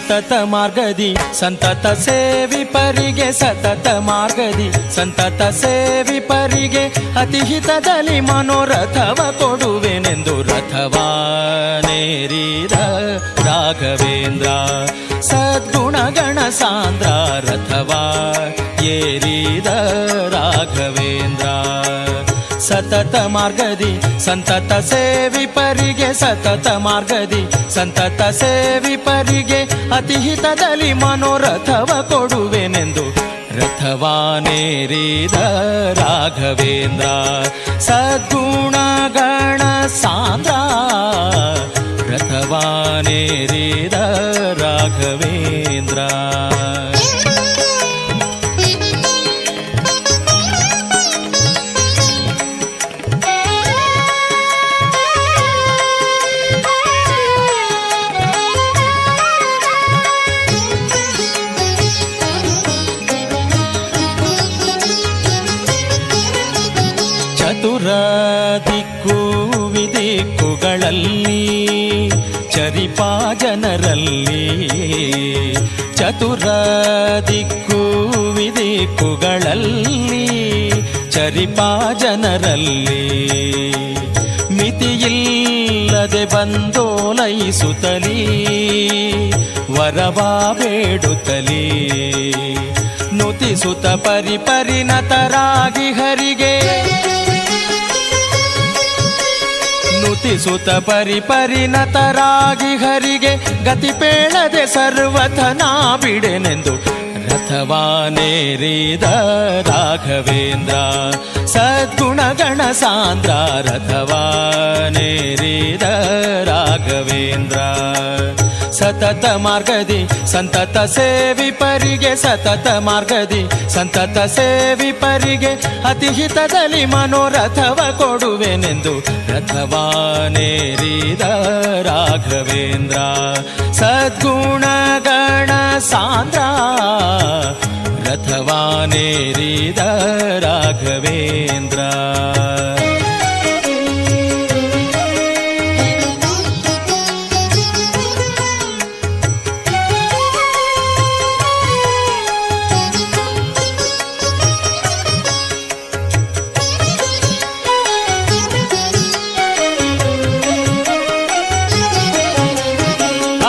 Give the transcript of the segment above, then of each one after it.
ಸತತ ಮಾರ್ಗದಿ ಸಂತತ ಸೇವಿಪರಿಗೆ ಸತತ ಮಾರ್ಗದಿ ಸಂತತ ಸೇವಿಪರಿಗೆ ಅತಿಹಿತದಲ್ಲಿ ಮನೋರಥವ ಕೊಡುವೆನೆಂದು ರಥವಾನೇರಿದ ರಾಘವೇಂದ್ರ ಸದ್ಗುಣಗಣ ಸಾಂದ್ರ ರಥವಾ ಏರಿದ ರಾಘವೇಂದ್ರ ಸತತ ಮಾರ್ಗದಿ ಸಂತತ ಸೇವಿಪರಿಗೆ ಸತತ ಮಾರ್ಗದಿ ಸಂತತ ಸೇವಿಪರಿಗೆ ಅತಿಹಿತದಲ್ಲಿ ಮನೋರಥವ ಕೊಡುವೆನೆಂದು ರಥವಾನೇರಿದ ರಾಘವೇಂದ್ರ ಸದ್ಗುಣಗಣ ಸಾಂದ್ರ ರಥವಾನೇರಿದ ರಾಘವೇಂದ್ರ. ಚತುರ ದಿಕ್ಕು ವಿದಿಕ್ಕುಗಳಲ್ಲಿ ಚರಿಪಾ ಜನರಲ್ಲಿ ಚತುರ ದಿಕ್ಕು ವಿದಿಕ್ಕುಗಳಲ್ಲಿ ಚರಿಪಾ ಜನರಲ್ಲಿ ಮಿತಿಯಿಲ್ಲದೆ ಬಂದೋಲೈಸುತ್ತಲೀ ವರವಾ ಬೇಡುತ್ತಲೀ ನುತಿಸುತ್ತ ಪರಿಪರಿಣತರಾಗಿ ಹರಿಗೆ ನುತಿಸುತ್ತ ಪರಿಪರಿಣತರಾಗಿ ಹರಿಗೆ ಗತಿ ಪೇಳದೆ ಸರ್ವಥನಾ ಬಿಡೆನೆಂದು ರಥವಾನೇರಿದ ರಾಘವೇಂದ್ರ ಸದ್ಗುಣಗಣ ಸಾಂದ್ರ ರಥವಾನೇರಿದ ರಾಘವೇಂದ್ರ ಸತತ ಮಾರ್ಗದಿ ಸಂತತ ಸೇವಿಪರಿಗೆ ಸತತ ಮಾರ್ಗದಿ ಸಂತತ ಸೇವಿಪರಿಗೆ ಅತಿಹಿತದಲ್ಲಿ ಮನೋರಥವ ಕೊಡುವೆನೆಂದು ರಥವಾನೇರಿದ ರಾಘವೇಂದ್ರ ಸದ್ಗುಣಗಣ ಸಾಂದ್ರ ರಥವಾನೇರಿದ ರಾಘವೇಂದ್ರ.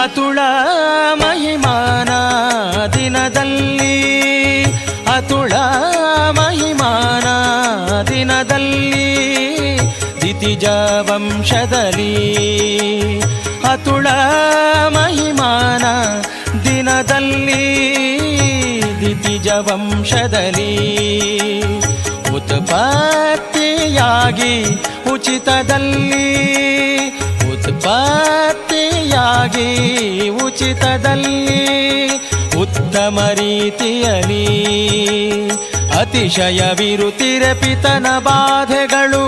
ಅತುಳ ಮಹಿಮಾನ ದಿನದಲ್ಲಿ ಅತುಳ ಮಹಿಮಾನ ದಿನದಲ್ಲಿ ದಿತಿಜ ವಂಶದಲ್ಲಿ ಅತುಳ ಮಹಿಮಾನ ದಿನದಲ್ಲಿ ದಿತಿಜ ವಂಶದಲ್ಲಿ ಉತ್ಪತ್ತಿಯಾಗಿ ಉಚಿತದಲ್ಲಿ ಉತ್ಪತ್ತಿಯಾಗಿ ಉಚಿತದಲ್ಲಿ ಉತ್ತಮ ರೀತಿಯಲ್ಲಿ ಅತಿಶಯ ವಿರುತಿರೆ ಪಿತನ ಬಾಧೆಗಳು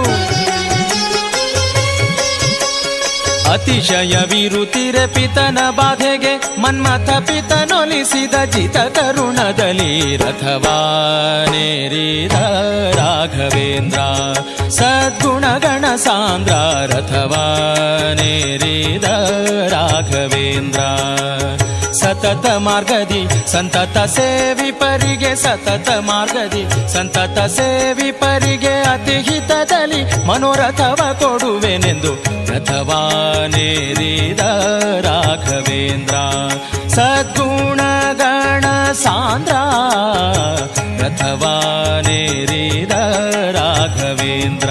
ಅತಿಶಯ ವಿರುತಿರೆ ಪಿತನ ಬಾಧೆಗೆ ಮನ್ಮಥ ಪಿತನೊಲಿಸಿದ ಜಿತ ಕರುಣದಲ್ಲಿ ರಥವಾನೇರಿದ ರಾಘವೇಂದ್ರ ಸದ್ಗುಣಗಣ ಸಾಂದ್ರ ರಥವಾನೇರಿದ ರಾಘವೇಂದ್ರ ಸತತ ಮಾರ್ಗದಿ ಸಂತತ ಸೇವಿಪರಿಗೆ ಸತತ ಮಾರ್ಗದಿ ಸಂತತ ಸೇವಿಪರಿಗೆ ಅತಿಹಿತದಲ್ಲಿ ಮನೋರಥವ ಕೊಡುವೆನೆಂದು ರಥವಾನೇರಿದ ರಾಘವೇಂದ್ರ ಸದ್ಗುಣಗಣ ಸಾಂದ್ರ ರಥವಾನೇರಿದ ರಾಘವೇಂದ್ರ.